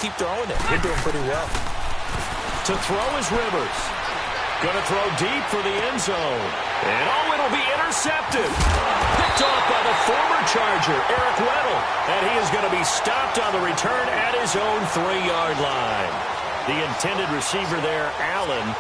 keep throwing it. They're doing pretty well. To throw is Rivers. Going to throw deep for the end zone. And it'll be intercepted. Picked off by the former Charger, Eric Weddle. And he is going to be stopped on the return at his own 3-yard line. The intended receiver there, Allen.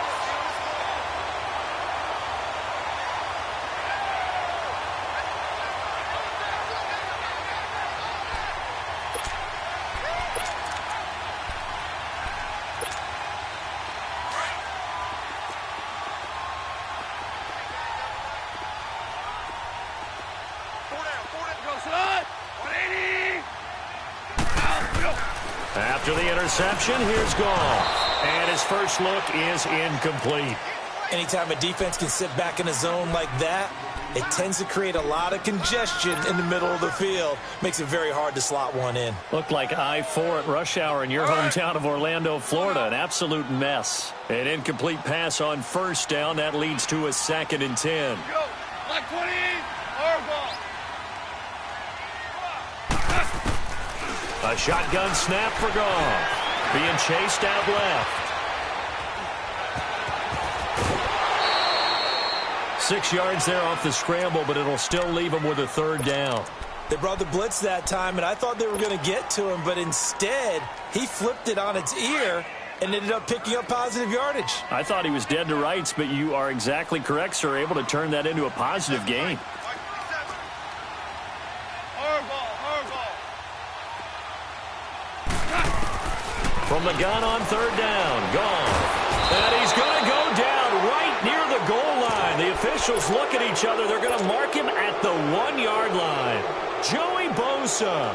After the interception, here's Goff. And his first look is incomplete. Anytime a defense can sit back in a zone like that, it tends to create a lot of congestion in the middle of the field. Makes it very hard to slot one in. Looked like I-4 at rush hour in your hometown of Orlando, Florida. An absolute mess. An incomplete pass on first down. That leads to a 2nd and 10. Go. Like 20, or ball. A shotgun snap for Goff. Being chased out left. 6 yards there off the scramble, but it'll still leave him with a 3rd down. They brought the blitz that time, and I thought they were going to get to him, but instead, he flipped it on its ear and ended up picking up positive yardage. I thought he was dead to rights, but you are exactly correct, sir. Able to turn that into a positive gain. From the gun on 3rd down, Goff. And he's going to go down right near the goal line. The officials look at each other. They're going to mark him at the 1-yard line. Joey Bosa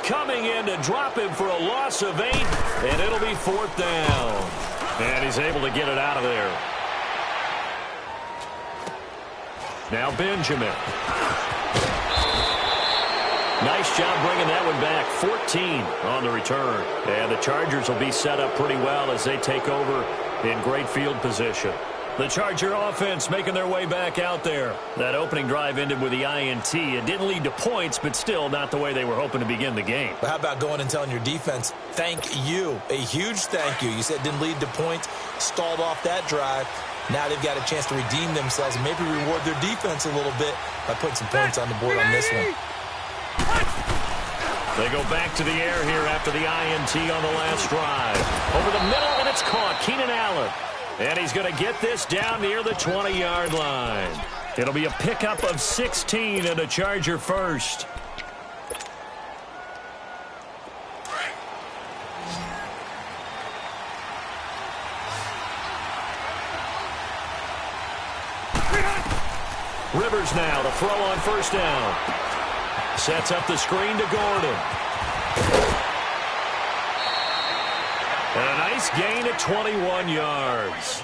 coming in to drop him for a loss of 8, and it'll be 4th down. And he's able to get it out of there. Now Benjamin. Nice job bringing that one back. 14 on the return. And the Chargers will be set up pretty well as they take over in great field position. The Charger offense making their way back out there. That opening drive ended with the INT. It didn't lead to points, but still not the way they were hoping to begin the game. But how about going and telling your defense, thank you, a huge thank you. You said it didn't lead to points, stalled off that drive. Now they've got a chance to redeem themselves and maybe reward their defense a little bit by putting some points on the board on this one. They go back to the air here after the INT on the last drive. Over the middle, and it's caught. Keenan Allen. And he's going to get this down near the 20-yard line. It'll be a pickup of 16 and a Charger first. Rivers now to throw on 1st down. Sets up the screen to Gordon. And a nice gain at 21 yards.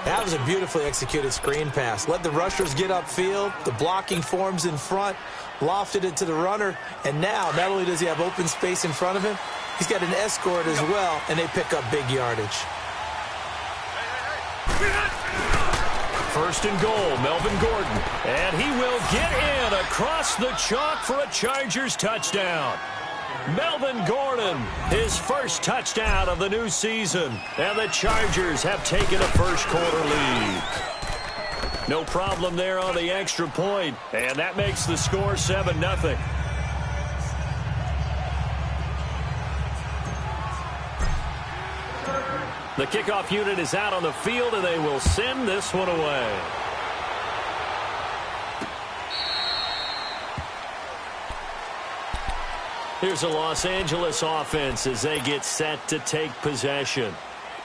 That was a beautifully executed screen pass. Let the rushers get upfield. The blocking forms in front. Lofted it to the runner. And now, not only does he have open space in front of him, he's got an escort as well, and they pick up big yardage. 1st and goal, Melvin Gordon. And he will get in across the chalk for a Chargers touchdown. Melvin Gordon, his first touchdown of the new season. And the Chargers have taken a first-quarter lead. No problem there on the extra point. And that makes the score 7-0. The kickoff unit is out on the field, and they will send this one away. Here's the Los Angeles offense as they get set to take possession.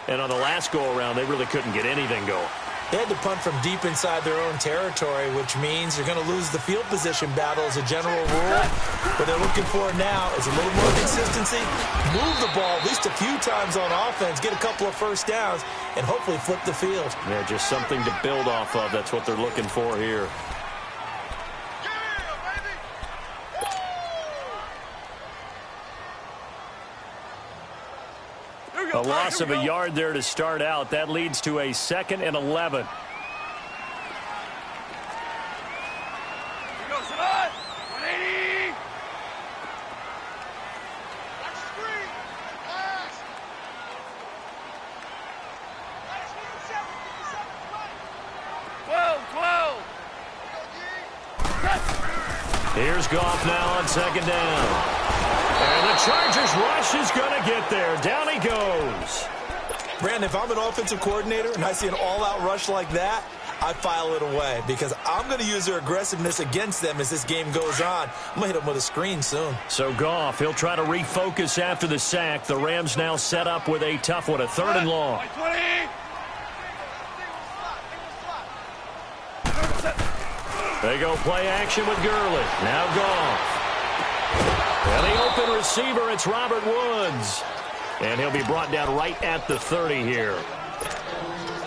And on the last go-around, they really couldn't get anything going. They had to punt from deep inside their own territory, which means they're going to lose the field position battle as a general rule. What they're looking for now is a little more consistency, move the ball at least a few times on offense, get a couple of 1st downs, and hopefully flip the field. Yeah, just something to build off of. That's what they're looking for here. A loss of a yard there to start out. That leads to a 2nd and 11. Here's Goff now on second down. And the Chargers rush is going to get there. Down he goes. Brandon, if I'm an offensive coordinator and I see an all-out rush like that, I file it away because I'm going to use their aggressiveness against them as this game goes on. I'm going to hit them with a screen soon. So Goff, he'll try to refocus after the sack. The Rams now set up with a tough one, a 3rd and long. They go play action with Gurley. Now Goff. And the open receiver, it's Robert Woods. And he'll be brought down right at the 30 here.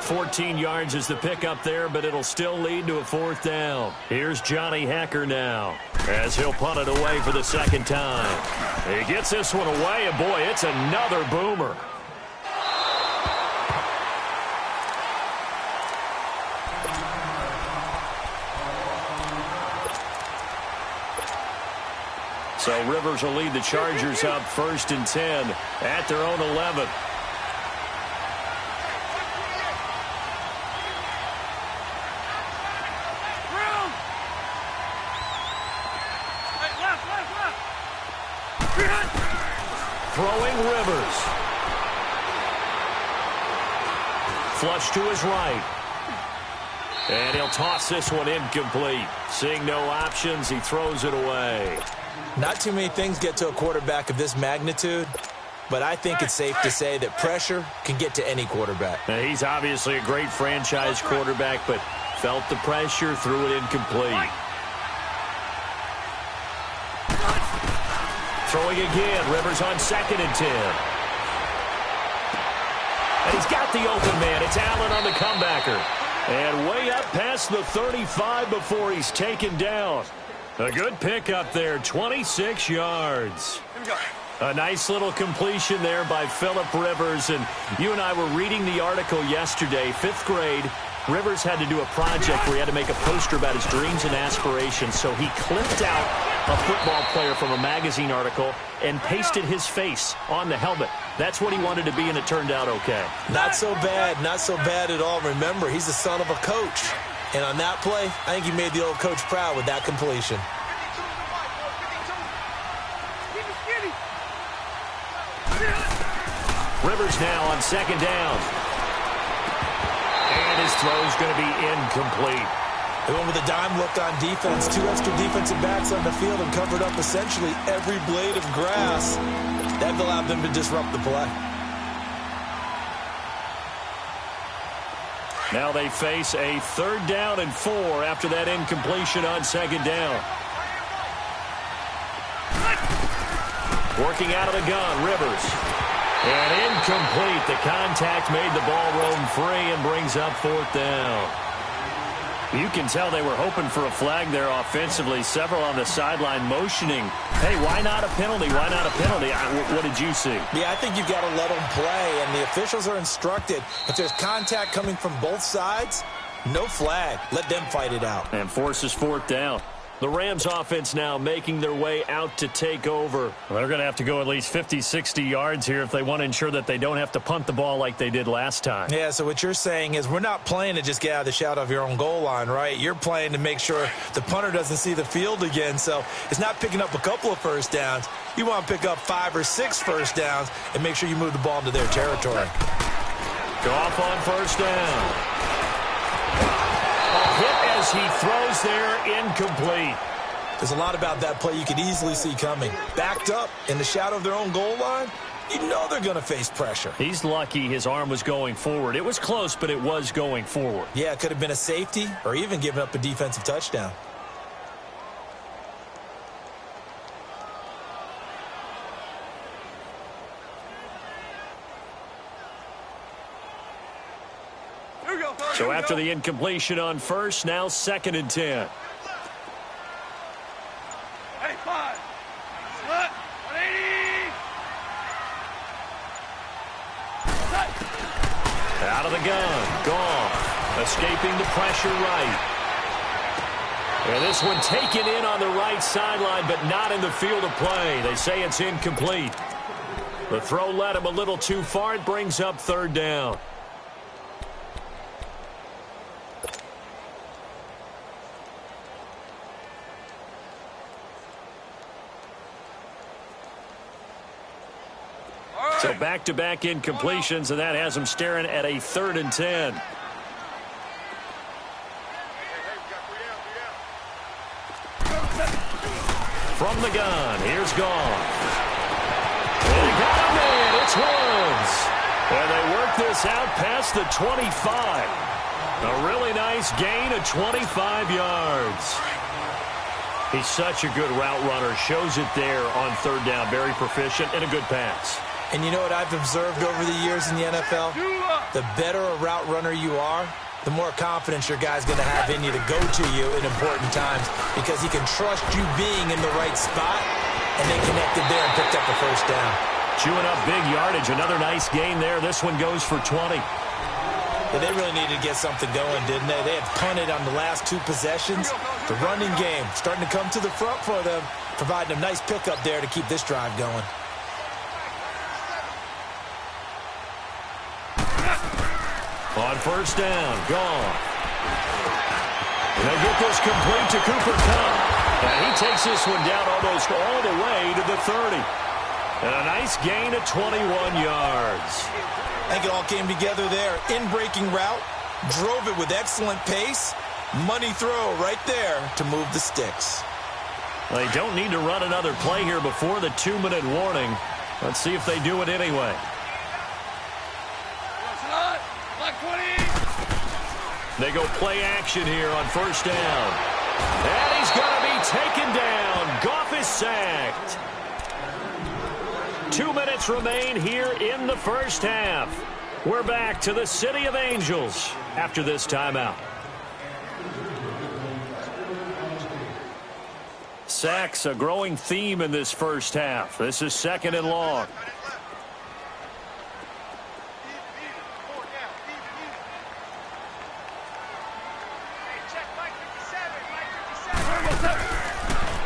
14 yards is the pickup there, but it'll still lead to a 4th down. Here's Johnny Hacker now as he'll punt it away for the 2nd time. He gets this one away, and boy, it's another boomer. So Rivers will lead the Chargers up 1st and 10 at their own 11. Throwing Rivers. Flush to his right. And he'll toss this one incomplete. Seeing no options, he throws it away. Not too many things get to a quarterback of this magnitude, but I think it's safe to say that pressure can get to any quarterback. Now, he's obviously a great franchise quarterback, but felt the pressure, threw it incomplete. Throwing again, Rivers on 2nd and 10. And he's got the open man. It's Allen on the comebacker. And way up past the 35 before he's taken down. A good pickup there, 26 yards. Here we go. A nice little completion there by Phillip Rivers. And you and I were reading the article yesterday, 5th grade. Rivers had to do a project where he had to make a poster about his dreams and aspirations. So he clipped out a football player from a magazine article and pasted his face on the helmet. That's what he wanted to be, and it turned out okay. Not so bad at all. Remember, he's the son of a coach. And on that play, I think he made the old coach proud with that completion. Rivers now on 2nd down. And his throw's going to be incomplete. They went with a dime look on defense. 2 extra defensive backs on the field and covered up essentially every blade of grass. That allowed them to disrupt the play. Now they face a 3rd down and 4 after that incompletion on 2nd down. Working out of the gun, Rivers. And incomplete. The contact made the ball roam free and brings up 4th down. You can tell they were hoping for a flag there offensively. Several on the sideline motioning. Hey, why not a penalty? Why not a penalty? What did you see? Yeah, I think you've got to let them play, and the officials are instructed. If there's contact coming from both sides, no flag. Let them fight it out. And forces 4th down. The Rams offense now making their way out to take over. Well, they're going to have to go at least 50, 60 yards here if they want to ensure that they don't have to punt the ball like they did last time. Yeah, so what you're saying is we're not playing to just get out of the shadow of your own goal line, right? You're playing to make sure the punter doesn't see the field again. So it's not picking up a couple of first downs. You want to pick up 5 or 6 first downs and make sure you move the ball into their territory. Goff on 1st down. Hit as he throws there, incomplete. There's a lot about that play you could easily see coming. Backed up in the shadow of their own goal line, you know they're going to face pressure. He's lucky his arm was going forward. It was close, but it was going forward. Yeah, it could have been a safety or even given up a defensive touchdown. So after the incompletion on 1st, now 2nd and 10. Hey, 5. Split. 180. Out of the gun. Goff. Escaping the pressure right. And this one taken in on the right sideline, but not in the field of play. They say it's incomplete. The throw led him a little too far. It brings up 3rd down. So back-to-back incompletions, and that has him staring at a 3rd and 10. From the gun, here's Goff. They got him in. It's Woods. And they work this out past the 25. A really nice gain of 25 yards. He's such a good route runner. Shows it there on 3rd down. Very proficient and a good pass. And you know what I've observed over the years in the NFL? The better a route runner you are, the more confidence your guy's going to have in you to go to you in important times because he can trust you being in the right spot, and they connected there and picked up the 1st down. Chewing up big yardage. Another nice gain there. This one goes for 20. Yeah, they really needed to get something going, didn't they? They had punted on the last 2 possessions. The running game starting to come to the front for them, providing a nice pickup there to keep this drive going. On 1st down, gone. They get this complete to Cooper Kupp. And he takes this one down almost all the way to the 30. And a nice gain of 21 yards. I think it all came together there. In-breaking route, drove it with excellent pace. Money throw right there to move the sticks. They don't need to run another play here before the 2-minute warning. Let's see if they do it anyway. They go play action here on 1st down. And he's going to be taken down. Goff is sacked. 2 minutes remain here in the 1st half. We're back to the City of Angels after this timeout. Sacks, a growing theme in this 1st half. This is 2nd and long.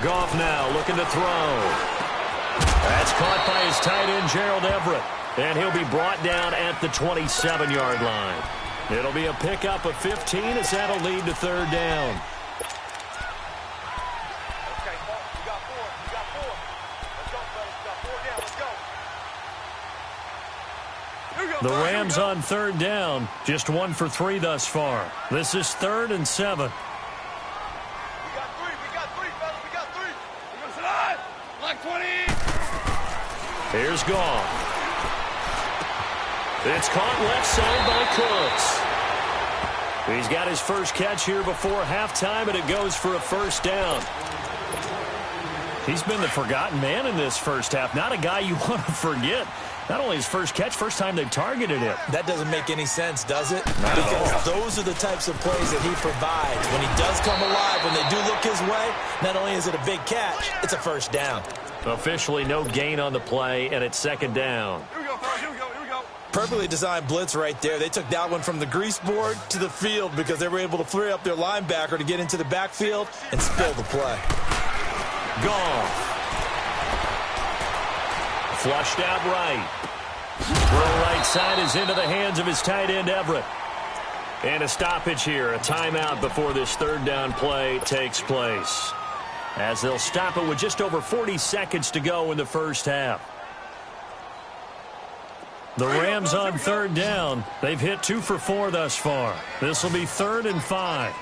Goff now looking to throw. That's caught by his tight end, Gerald Everett. And he'll be brought down at the 27-yard line. It'll be a pickup of 15 as that'll lead to 3rd down. Okay, we got 4. We got 4. Let's go, fellas. We got 4 down. Let's go. Here we go. The Rams on 3rd down. Just 1 for 3 thus far. This is 3rd and 7. Here's Goff. It's caught left side by Cooks. He's got his first catch here before halftime, and it goes for a 1st down. He's been the forgotten man in this 1st half. Not a guy you want to forget. Not only his first catch, first time they've targeted him. That doesn't make any sense, does it? Not because those are the types of plays that he provides. When he does come alive, when they do look his way, not only is it a big catch, it's a 1st down. Officially no gain on the play, and it's 2nd down. Here we go, fellas. Here we go. Here we go. Perfectly designed blitz right there. They took that one from the grease board to the field because they were able to free up their linebacker to get into the backfield and spill the play. Goff. Flushed out right. Throw right side is into the hands of his tight end, Everett. And a stoppage here, a timeout before this 3rd down play takes place. As they'll stop it with just over 40 seconds to go in the 1st half. The Rams on 3rd down. They've hit 2 for 4 thus far. This will be 3rd and 5.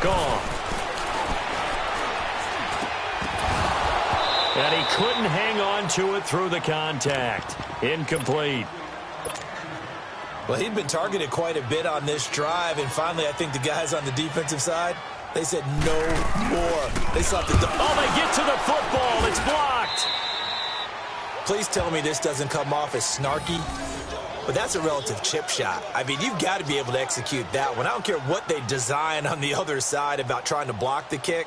Gone. And he couldn't hang on to it through the contact. Incomplete. Well, he'd been targeted quite a bit on this drive, and finally I think the guys on the defensive side, they said no more. They sought the... Oh, they get to the football. It's blocked. Please tell me this doesn't come off as snarky, but that's a relative chip shot. I mean, you've got to be able to execute that one. I don't care what they design on the other side about trying to block the kick.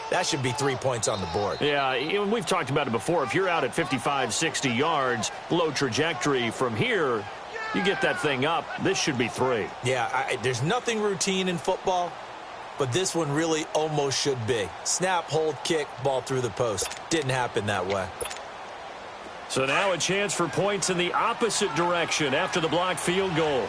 That should be 3 points on the board. Yeah, we've talked about it before. If you're out at 55, 60 yards, low trajectory from here, you get that thing up, this should be 3. Yeah, there's nothing routine in football, but this one really almost should be. Snap, hold, kick, ball through the post. Didn't happen that way. So now a chance for points in the opposite direction after the blocked field goal.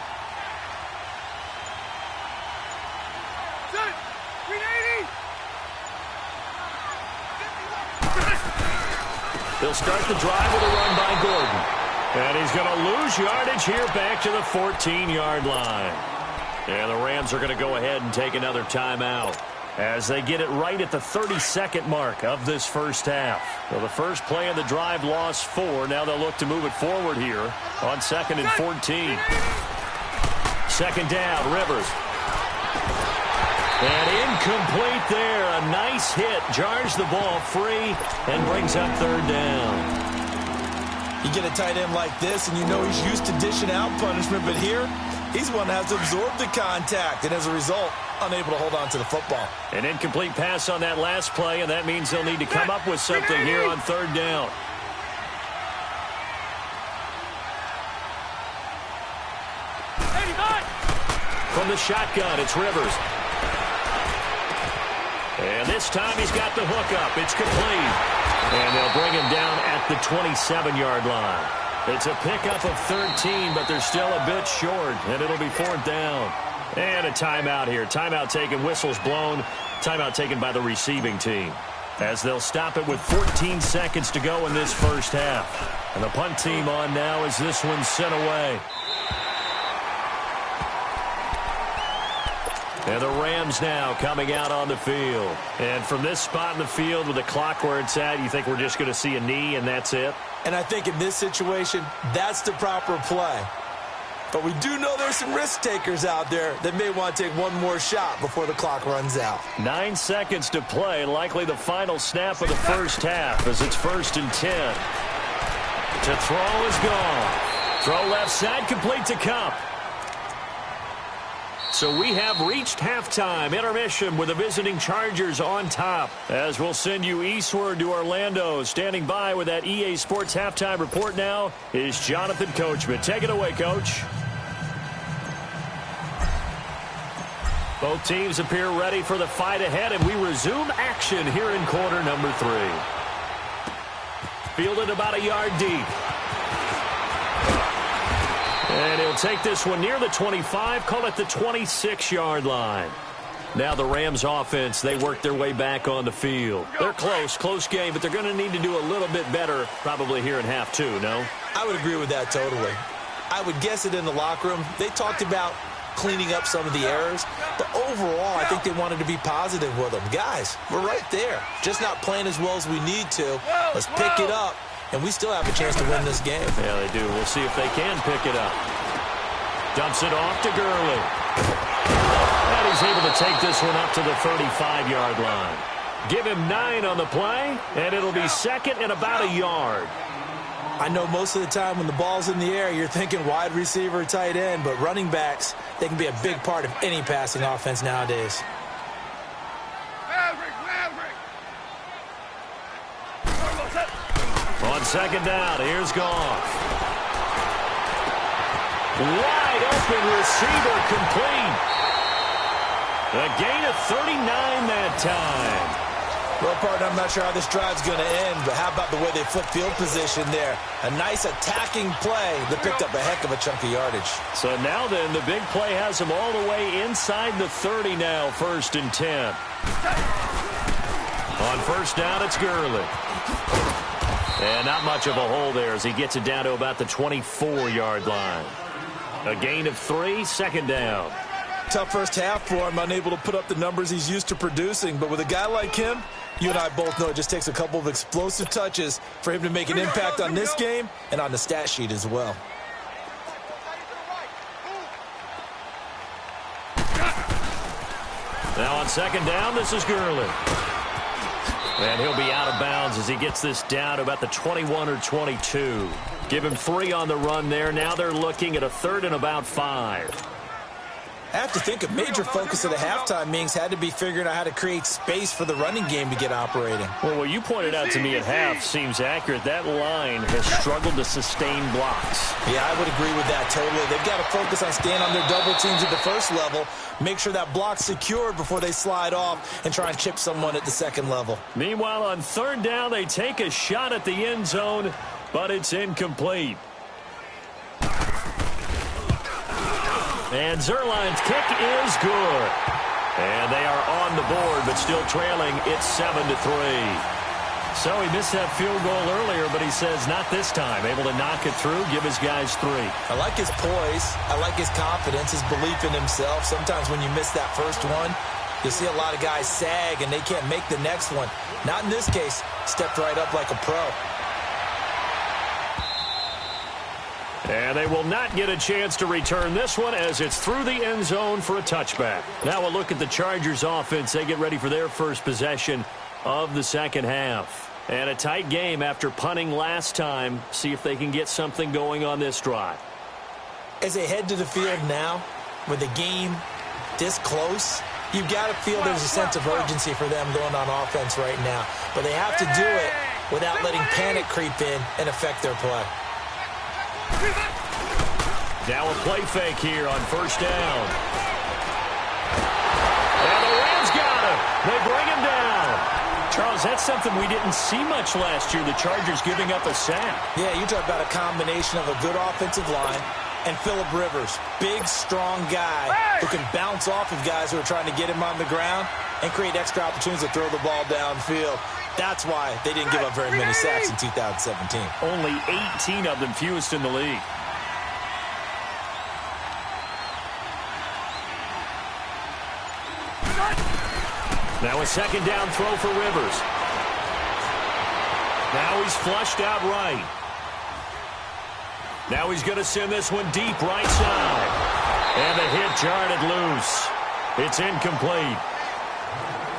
They'll start the drive with a run by Gordon. And he's going to lose yardage here back to the 14-yard line. And the Rams are going to go ahead and take another timeout as they get it right at the 32nd mark of this first half. So the first play of the drive lost 4. Now they'll look to move it forward here on 2nd and 14. Second down, Rivers. And incomplete there. A nice hit. Jars the ball free and brings up 3rd down. You get a tight end like this, and you know he's used to dishing out punishment, but here, he's one that has to absorb the contact, and as a result, unable to hold on to the football. An incomplete pass on that last play, and that means they'll need to come up with something here on 3rd down. From the shotgun, it's Rivers. And this time he's got the hook up. It's complete. And they'll bring him down at the 27-yard line. It's a pickup of 13, but they're still a bit short, and it'll be 4th down. And a timeout here. Timeout taken, whistles blown. Timeout taken by the receiving team, as they'll stop it with 14 seconds to go in this first half. And the punt team on now as this one's sent away. And the Rams now coming out on the field. And from this spot in the field with the clock where it's at, you think we're just going to see a knee and that's it? And I think in this situation, that's the proper play. But we do know there's some risk takers out there that may want to take one more shot before the clock runs out. 9 seconds to play, likely the final snap of the first half as it's 1st and 10. To throw is gone. Throw left side, complete to Cup. So we have reached halftime. Intermission with the visiting Chargers on top. As we'll send you eastward to Orlando. Standing by with that EA Sports halftime report now is Jonathan Coachman. Take it away, Coach. Both teams appear ready for the fight ahead, and we resume action here in quarter number 3. Fielded about a yard deep. And he'll take this one near the 25, call it the 26-yard line. Now the Rams offense, they work their way back on the field. They're close game, but they're going to need to do a little bit better probably here in half 2, no? I would agree with that totally. I would guess it in the locker room. They talked about cleaning up some of the errors, but overall, I think they wanted to be positive with them. Guys, we're right there. Just not playing as well as we need to. Let's pick it up. And we still have a chance to win this game. Yeah, they do. We'll see if they can pick it up. Dumps it off to Gurley. And he's able to take this one up to the 35-yard line. Give him 9 on the play, and it'll be 2nd and about a yard. I know most of the time when the ball's in the air, you're thinking wide receiver, tight end, but running backs, they can be a big part of any passing offense nowadays. On 2nd down, here's Goff. Wide open receiver complete. A gain of 39 that time. Well, partner, I'm not sure how this drive's going to end, but how about the way they flip field position there? A nice attacking play that picked up a heck of a chunk of yardage. So now then, the big play has them all the way inside the 30 now, 1st and 10. On 1st down, it's Gurley. And not much of a hole there as he gets it down to about the 24-yard line. A gain of 3, 2nd down. Tough first half for him, unable to put up the numbers he's used to producing. But with a guy like him, you and I both know it just takes a couple of explosive touches for him to make an impact on this game and on the stat sheet as well. Now on 2nd down, this is Gurley. And he'll be out of bounds as he gets this down to about the 21 or 22. Give him 3 on the run there. Now they're looking at a 3rd and about 5. I have to think a major focus of the halftime meetings had to be figuring out how to create space for the running game to get operating. Well, what you pointed out to me at half seems accurate. That line has struggled to sustain blocks. Yeah, I would agree with that totally. They've got to focus on staying on their double teams at the first level, make sure that block's secured before they slide off and try and chip someone at the 2nd level. Meanwhile, on 3rd down, they take a shot at the end zone, but it's incomplete. And Zerline's kick is good. And they are on the board, but still trailing. It's 7-3. So he missed that field goal earlier, but he says not this time. Able to knock it through, give his guys 3. I like his poise. I like his confidence, his belief in himself. Sometimes when you miss that first one, you'll see a lot of guys sag and they can't make the next one. Not in this case. Stepped right up like a pro. And they will not get a chance to return this one as it's through the end zone for a touchback. Now a look at the Chargers offense. They get ready for their first possession of the second half. And a tight game after punting last time. See if they can get something going on this drive. As they head to the field now, with the game this close, you've got to feel there's a sense of urgency for them going on offense right now. But they have to do it without letting panic creep in and affect their play. Now a play fake here on first down. And the Rams got him. They bring him down. Charles, that's something we didn't see much last year, the Chargers giving up a sack. Yeah, you talk about a combination of a good offensive line and Phillip Rivers, big, strong guy who can bounce off of guys who are trying to get him on the ground and create extra opportunities to throw the ball downfield. That's why they didn't give up very many sacks in 2017. Only 18 of them, fewest in the league. Now a second down throw for Rivers. Now he's flushed out right. Now he's going to send this one deep right side. And the hit jarred it loose. It's incomplete.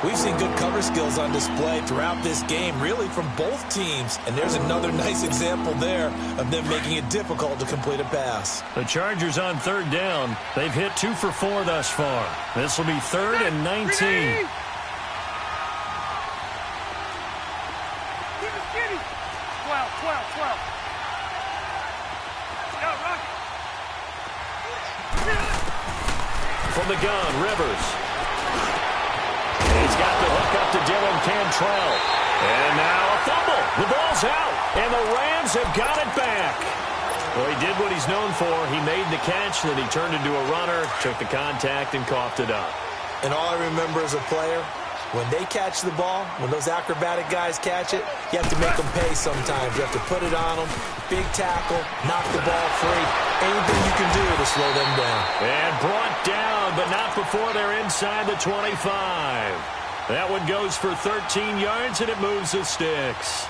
We've seen good cover skills on display throughout this game, really from both teams. And there's another nice example there of them making it difficult to complete a pass. The Chargers on third down. They've hit 2 for 4 thus far. This will be 3rd and 19. From the gun, Rivers. He's got the hook up to Dylan Cantrell. And now a fumble. The ball's out. And the Rams have got it back. Well, he did what he's known for. He made the catch, then he turned into a runner, took the contact, and coughed it up. And all I remember as a player, when they catch the ball, when those acrobatic guys catch it, you have to make them pay sometimes. You have to put it on them, big tackle, knock the ball free. Anything you can do to slow them down. And brought down, but not before they're inside the 25. That one goes for 13 yards, and it moves the sticks.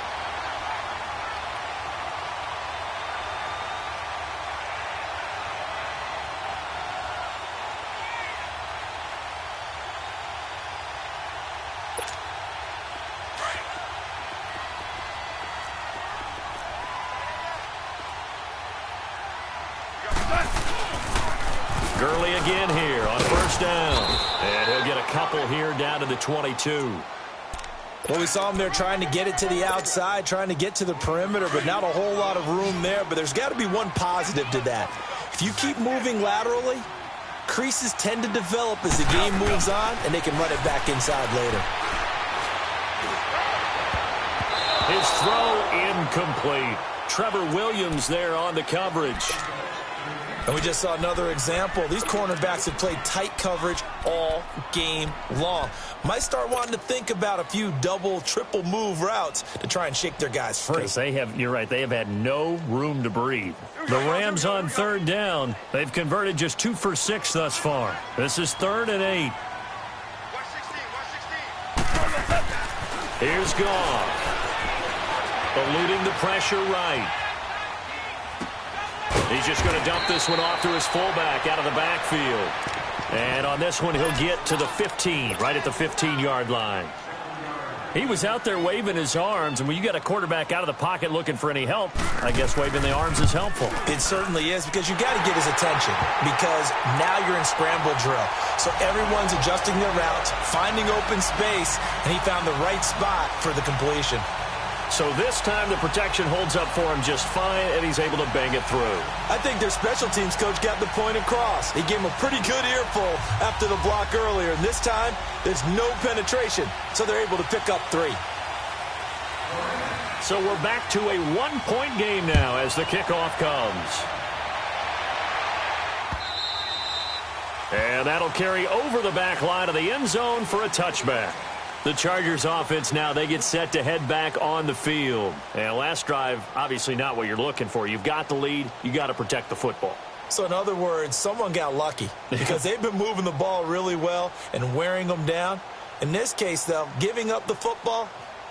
Gurley again here on first down. And he'll get a couple here down to the 22. Well, we saw him there trying to get it to the outside, trying to get to the perimeter, but not a whole lot of room there. But there's got to be one positive to that. If you keep moving laterally, creases tend to develop as the game moves on, and they can run it back inside later. His throw incomplete. Trevor Williams there on the coverage. And we just saw another example. These cornerbacks have played tight coverage all game long. Might start wanting to think about a few double, triple move routes to try and shake their guys free. You're right, they have had no room to breathe. The Rams on third down. They've converted just 2 for 6 thus far. This is 3rd and 8. 116. Here's Goff. Eluding the pressure right. He's just going to dump this one off to his fullback out of the backfield. And on this one, he'll get to the 15, right at the 15-yard line. He was out there waving his arms, and when you got a quarterback out of the pocket looking for any help, I guess waving the arms is helpful. It certainly is, because you got to get his attention, because now you're in scramble drill. So everyone's adjusting their routes, finding open space, and he found the right spot for the completion. So this time the protection holds up for him just fine, and he's able to bang it through. I think their special teams coach got the point across. He gave him a pretty good earful after the block earlier, and this time there's no penetration, so they're able to pick up 3. So we're back to a 1-point game now as the kickoff comes. And that'll carry over the back line of the end zone for a touchback. The Chargers offense now, they get set to head back on the field. And last drive, obviously not what you're looking for. You've got the lead. You got to protect the football. So in other words, someone got lucky because they've been moving the ball really well and wearing them down. In this case, though, giving up the football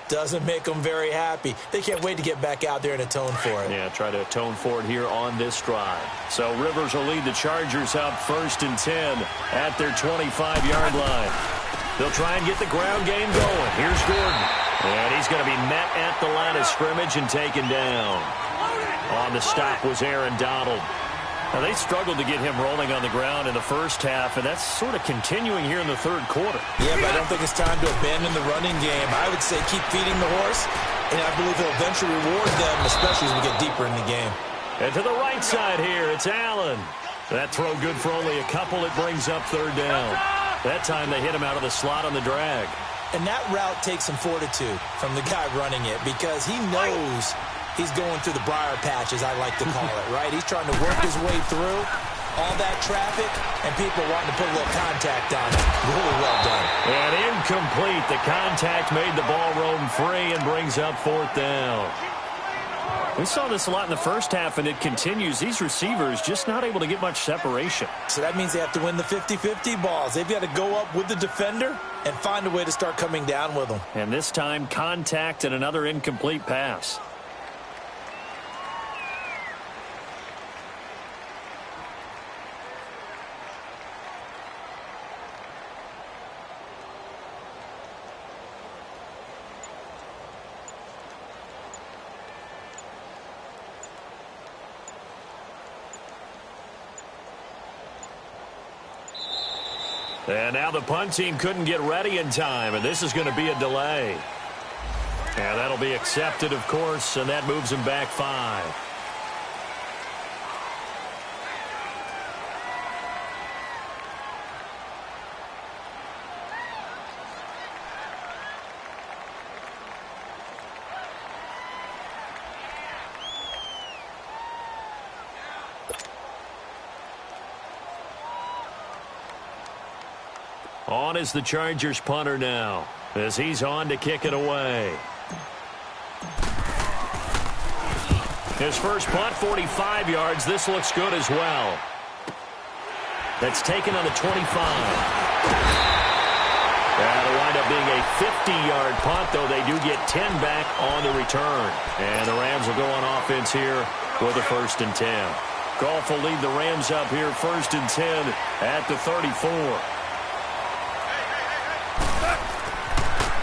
doesn't make them very happy. They can't wait to get back out there and atone for it. Yeah, try to atone for it here on this drive. So Rivers will lead the Chargers up 1st and 10 at their 25-yard line. They'll try and get the ground game going. Here's Gordon. And he's going to be met at the line of scrimmage and taken down. On the stop was Aaron Donald. Now, they struggled to get him rolling on the ground in the first half, and that's sort of continuing here in the third quarter. Yeah, but I don't think it's time to abandon the running game. I would say keep feeding the horse, and I believe he'll eventually reward them, especially as we get deeper in the game. And to the right side here, it's Allen. That throw good for only a couple. It brings up 3rd down. That time they hit him out of the slot on the drag. And that route takes some fortitude from the guy running it because he knows he's going through the briar patch, as I like to call it, right? He's trying to work his way through all that traffic and people wanting to put a little contact on it. Really well done. And incomplete. The contact made the ball roam free and brings up 4th down. We saw this a lot in the first half, and it continues. These receivers just not able to get much separation. So that means they have to win the 50-50 balls. They've got to go up with the defender and find a way to start coming down with them. And this time, contact and another incomplete pass. And now the punt team couldn't get ready in time, and this is going to be a delay. And that'll be accepted, of course, and that moves them back 5. On is the Chargers punter now, as he's on to kick it away. His first punt, 45 yards. This looks good as well. That's taken on the 25. That'll wind up being a 50-yard punt, though they do get 10 back on the return. And the Rams will go on offense here with a 1st and 10. Goff will lead the Rams up here 1st and 10 at the 34.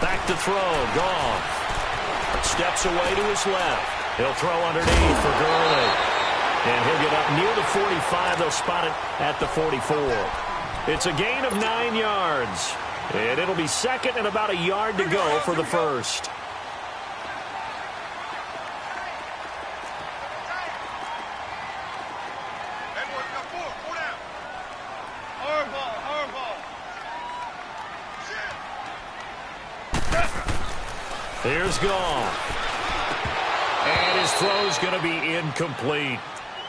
Back to throw, Goff. Steps away to his left. He'll throw underneath for Gurley. And he'll get up near the 45. They'll spot it at the 44. It's a gain of 9 yards. And it'll be 2nd and about a yard to go for the first. Here's Goff. And his throw's going to be incomplete.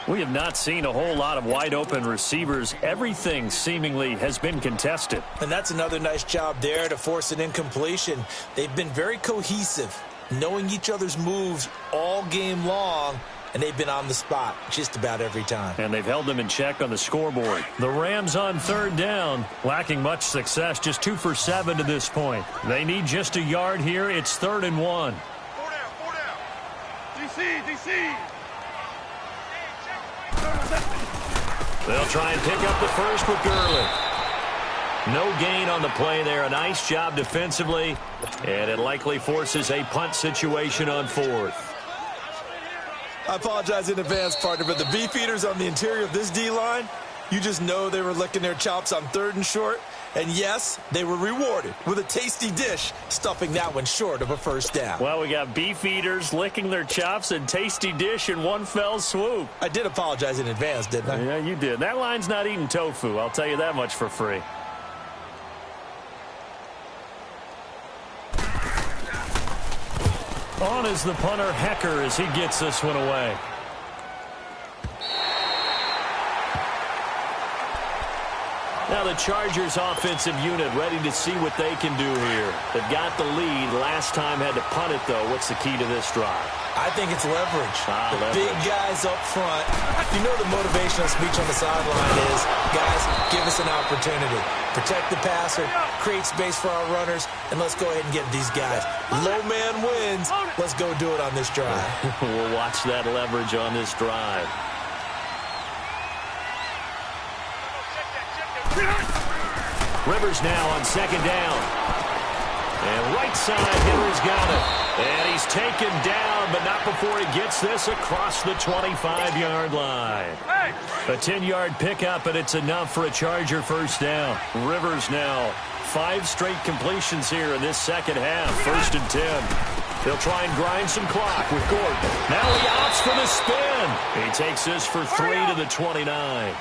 We have not seen a whole lot of wide-open receivers. Everything seemingly has been contested. And that's another nice job there to force an incompletion. They've been very cohesive, knowing each other's moves all game long, and they've been on the spot just about every time. And they've held them in check on the scoreboard. The Rams on 3rd down, lacking much success, just 2 for 7 to this point. They need just a yard here. It's 3rd and 1. 4 down. DC. They'll try and pick up the first with Gurley. No gain on the play there. A nice job defensively, and it likely forces a punt situation on 4th. I apologize in advance, partner, but the beefeaters on the interior of this D-line, you just know they were licking their chops on 3rd and short. And yes, they were rewarded with a tasty dish, stuffing that one short of a 1st down. Well, we got beef eaters licking their chops and tasty dish in one fell swoop. I did apologize in advance, didn't I? Yeah, you did. That line's not eating tofu, I'll tell you that much for free. On is the punter, Hecker, as he gets this one away. Now the Chargers offensive unit ready to see what they can do here. They've got the lead. Last time had to punt it, though. What's the key to this drive? I think it's leverage. The Leverage. big guys up front. You know the motivational speech on the sideline is, guys, give us an opportunity. Protect the passer, create space for our runners, and let's go ahead and get these guys. Low man wins. Let's go do it on this drive. We'll watch that leverage on this drive. Rivers now on second down. And right side, Henry's got it. And he's taken down, but not before he gets this across the 25-yard line. A 10-yard pickup, and it's enough for a Charger first down. Rivers now 5 straight completions here in this second half. 1st and 10. They'll try and grind some clock with Gordon. Now he opts for the spin. He takes this for 3 to the 29.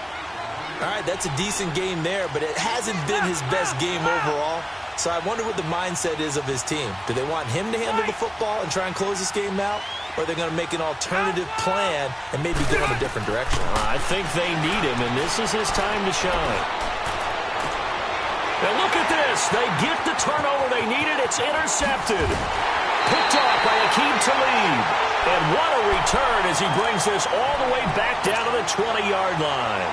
All right, that's a decent game there, but it hasn't been his best game overall. So I wonder what the mindset is of his team. Do they want him to handle the football and try and close this game out? Or are they going to make an alternative plan and maybe go in a different direction? I think they need him, and this is his time to shine. And look at this. They get the turnover they needed. It's intercepted. Picked off by Akeem Talib. And what a return as he brings this all the way back down to the 20-yard line.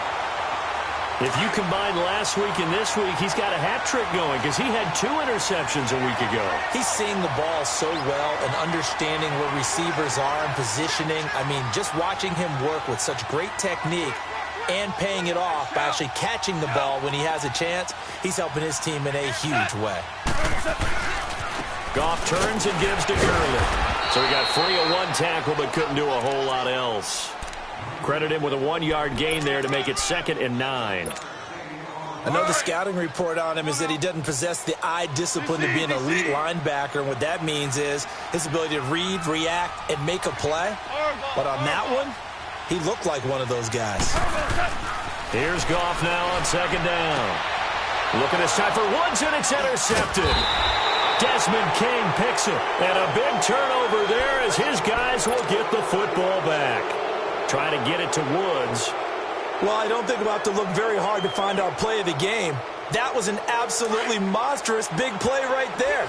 If you combine last week and this week, he's got a hat trick going because he had 2 interceptions a week ago. He's seeing the ball so well and understanding where receivers are and positioning. I mean, just watching him work with such great technique and paying it off by actually catching the ball when he has a chance, he's helping his team in a huge way. Goff turns and gives to Gurley. So he got free of 1 tackle but couldn't do a whole lot else. Credit him with a 1-yard gain there to make it 2nd and 9. Another scouting report on him is that he doesn't possess the eye discipline to be an elite linebacker. And what that means is his ability to read, react, and make a play. But on that one, he looked like one of those guys. Here's Goff now on 2nd down. Looking this time for Woods, and it's intercepted. Desmond King picks it. And a big turnover there as his guys will get the football back. Trying to get it to Woods. Well, I don't think we'll have to look very hard to find our play of the game. That was an absolutely monstrous big play right there.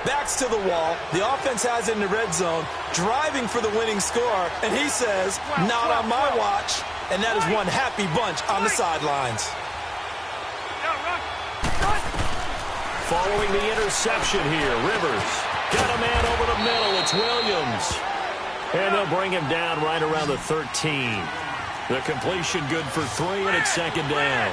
Backs to the wall. The offense has it in the red zone, driving for the winning score, and he says, not on my watch. And that is one happy bunch on the sidelines. Following the interception here, Rivers got a man over the middle. It's Williams. And they'll bring him down right around the 13. The completion good for 3, and it's 2nd down.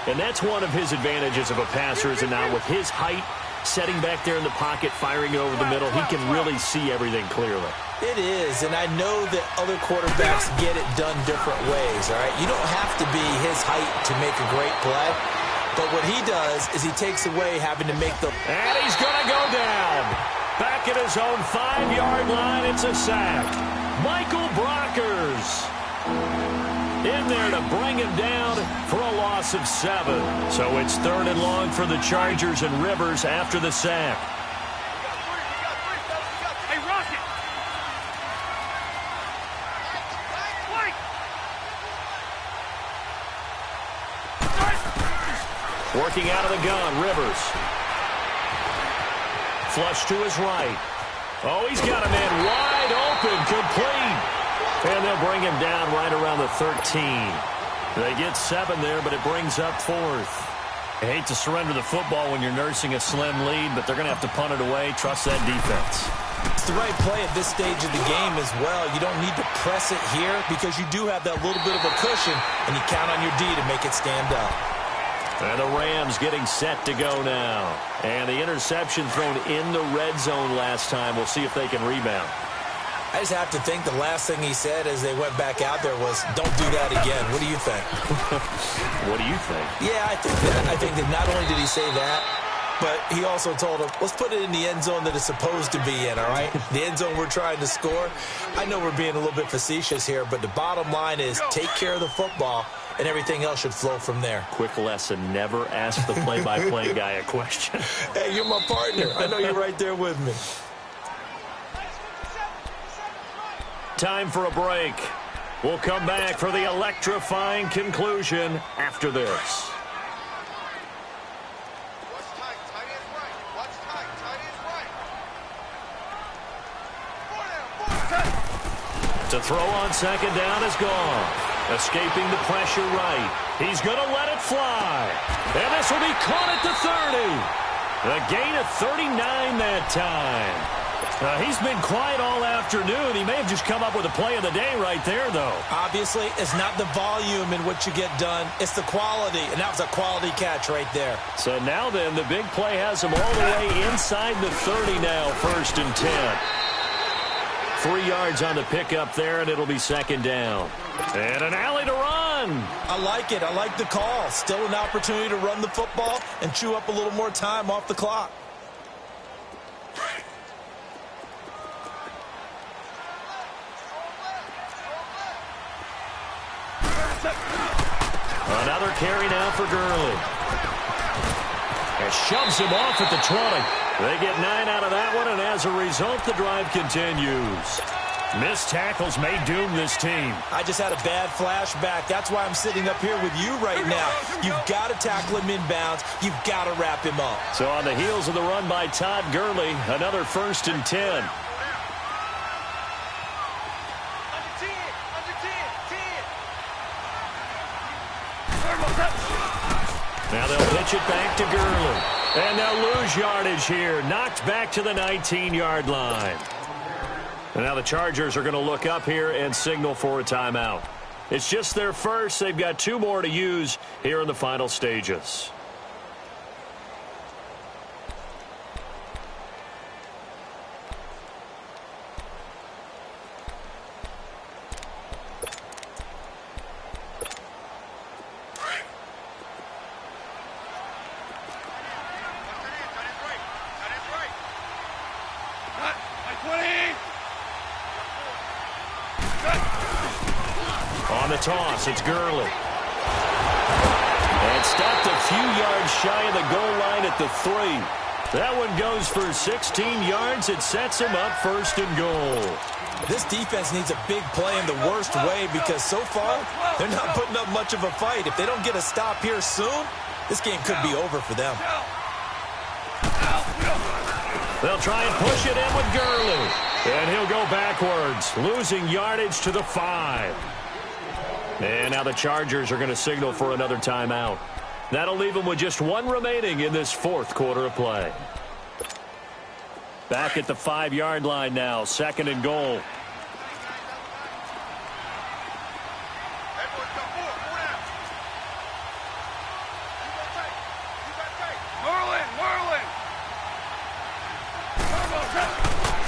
And that's one of his advantages of a passer, is now with his height, setting back there in the pocket, firing it over the middle, he can really see everything clearly. It is, and I know that other quarterbacks get it done different ways, all right? You don't have to be his height to make a great play. But what he does is he takes away having to make the... And he's going to go down. Back at his own 5-yard line, it's a sack. Michael Brockers in there to bring him down for a loss of 7. So it's 3rd and long for the Chargers, and Rivers after the sack. Hey, Rocket! Working out of the gun, Rivers. Flush to his right. Oh, he's got a man wide open, complete. And they'll bring him down right around the 13. They get 7 there, but it brings up 4th. I hate to surrender the football when you're nursing a slim lead, but they're going to have to punt it away. Trust that defense. It's the right play at this stage of the game as well. You don't need to press it here because you do have that little bit of a cushion, and you count on your D to make it stand up. And the Rams getting set to go now. And the interception thrown in the red zone last time. We'll see if they can rebound. I just have to think the last thing he said as they went back out there was, don't do that again. What do you think? What do you think? Yeah, I think that. I think that not only did he say that, but he also told him, let's put it in the end zone that it's supposed to be in, all right? The end zone we're trying to score. I know we're being a little bit facetious here, but the bottom line is take care of the football, and everything else should flow from there. Quick lesson, never ask the play-by-play guy a question. Hey, you're my partner. I know you're right there with me. Time for a break. We'll come back for the electrifying conclusion after this. To throw on second down is gone. Escaping the pressure right. He's going to let it fly. And this will be caught at the 30. A gain of 39 that time. He's been quiet all afternoon. He may have just come up with a play of the day right there, though. Obviously, it's not the volume in which you get done. It's the quality, and that was a quality catch right there. So now then, the big play has him all the way inside the 30 now, 1st and 10. 3 yards on the pickup there, and it'll be second down. And an alley to run. I like it. I like the call. Still an opportunity to run the football and chew up a little more time off the clock. Another carry now for Gurley. And shoves him off at the 20. They get 9 out of that one, and as a result, the drive continues. Missed tackles may doom this team. I just had a bad flashback. That's why I'm sitting up here with you right now. You've got to tackle him inbounds. You've got to wrap him up. So on the heels of the run by Todd Gurley, another 1st and 10. Now they'll pitch it back to Gurley. And they'll lose yardage here. Knocked back to the 19-yard line. And now the Chargers are going to look up here and signal for a timeout. It's just their first. They've got 2 more to use here in the final stages. On the toss, it's Gurley. And stopped a few yards shy of the goal line at the 3. That one goes for 16 yards. It sets him up 1st and goal. This defense needs a big play in the worst way because so far, they're not putting up much of a fight. If they don't get a stop here soon, this game could be over for them. They'll try and push it in with Gurley. And he'll go backwards, losing yardage to the 5. And now the Chargers are going to signal for another timeout. That'll leave them with just 1 remaining in this 4th quarter of play. Back at the 5-yard line now, 2nd and goal.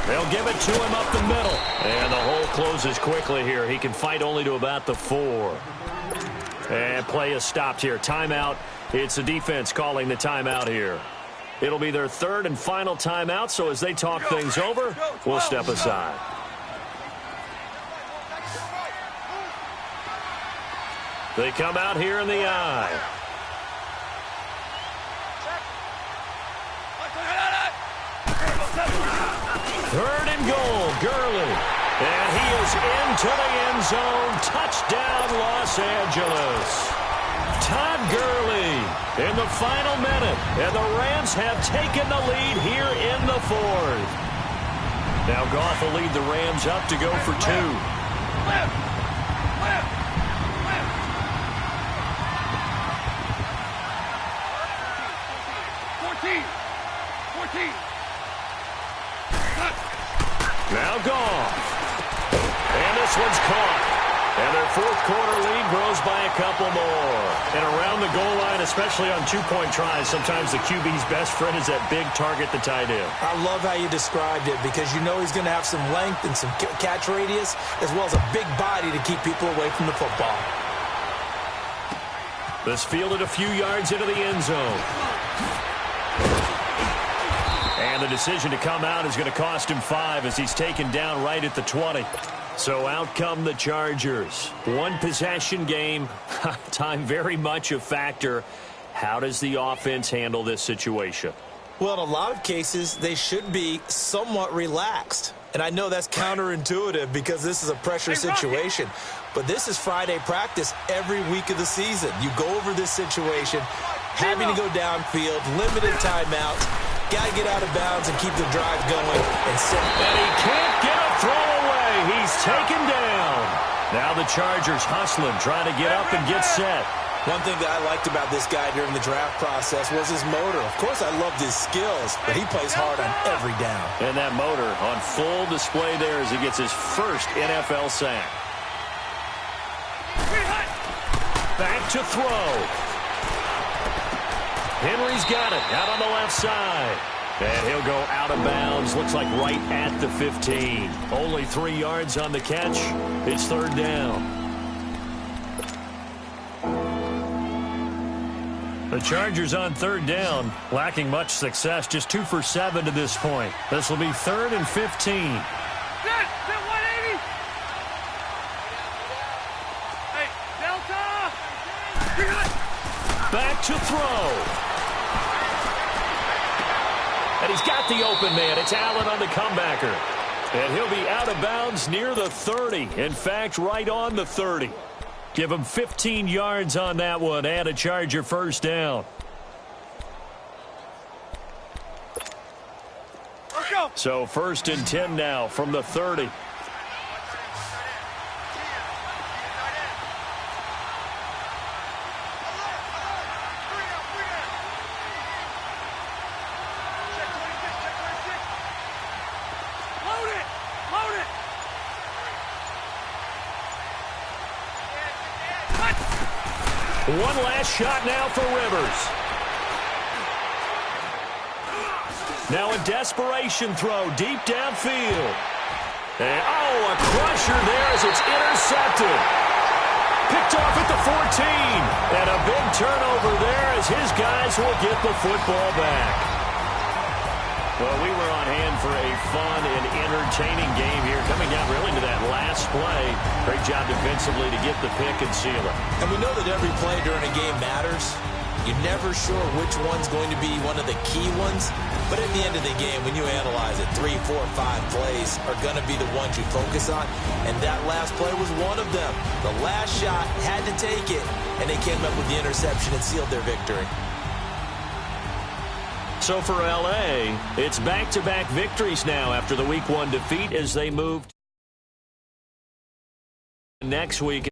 They'll give it to him up the middle. And the hole closes quickly here. He can fight only to about the 4. And play is stopped here. Timeout. It's the defense calling the timeout here. It'll be their 3rd and final timeout, so as they talk things over, we'll step aside. They come out here in the eye. Third and goal, Gurley. And he is into the end zone. Touchdown, Los Angeles. Todd Gurley in the final minute. And the Rams have taken the lead here in the 4th. Now Goff will lead the Rams up to go for 2. 14. Now Goff. And this one's caught. And their 4th quarter lead grows by a couple more. And around the goal line, especially on 2-point tries, sometimes the QB's best friend is that big target, the tight end. I love how you described it because you know he's going to have some length and some catch radius as well as a big body to keep people away from the football. This fielded a few yards into the end zone. And the decision to come out is going to cost him 5 as he's taken down right at the 20. So out come the Chargers. 1 possession game. Time very much a factor. How does the offense handle this situation? Well, in a lot of cases, they should be somewhat relaxed. And I know that's counterintuitive because this is a pressure situation. But this is Friday practice every week of the season. You go over this situation, having to go downfield, limited timeouts, got to get out of bounds and keep the drive going. And he can't get a throw away. He's taken down. the Chargers hustling, trying to get up and get set. One thing that I liked about this guy during the draft process was his motor. Of course, I loved his skills, but he plays hard on every down. And that motor on full display there as he gets his first NFL sack. Back to throw. Henry's got it out on the left side. And he'll go out of bounds. Looks like right at the 15. Only 3 yards on the catch. It's third down. The Chargers on third down, lacking much success, just 2 for 7 to this point. This will be 3rd and 15. Hey, Delta! Back to throw. And he's got the open man. It's Allen on the comebacker. And he'll be out of bounds near the 30. In fact, right on the 30. Give him 15 yards on that one and a Charger first down. Let's go. So 1st and 10 now from the 30. Load it! Load it! One last shot now for Rivers. Now a desperation throw deep downfield. And, a crusher there as it's intercepted. Picked off at the 14. And a big turnover there as his guys will get the football back. Well, we were on hand for a fun and entertaining game here, coming down really to that last play. Great job defensively to get the pick and seal it. And we know that every play during a game matters. You're never sure which one's going to be one of the key ones. But at the end of the game, when you analyze it, 3, 4, 5 plays are going to be the ones you focus on. And that last play was one of them. The last shot had to take it, and they came up with the interception and sealed their victory. So for L.A., it's back-to-back victories now after the Week 1 defeat as they move next week.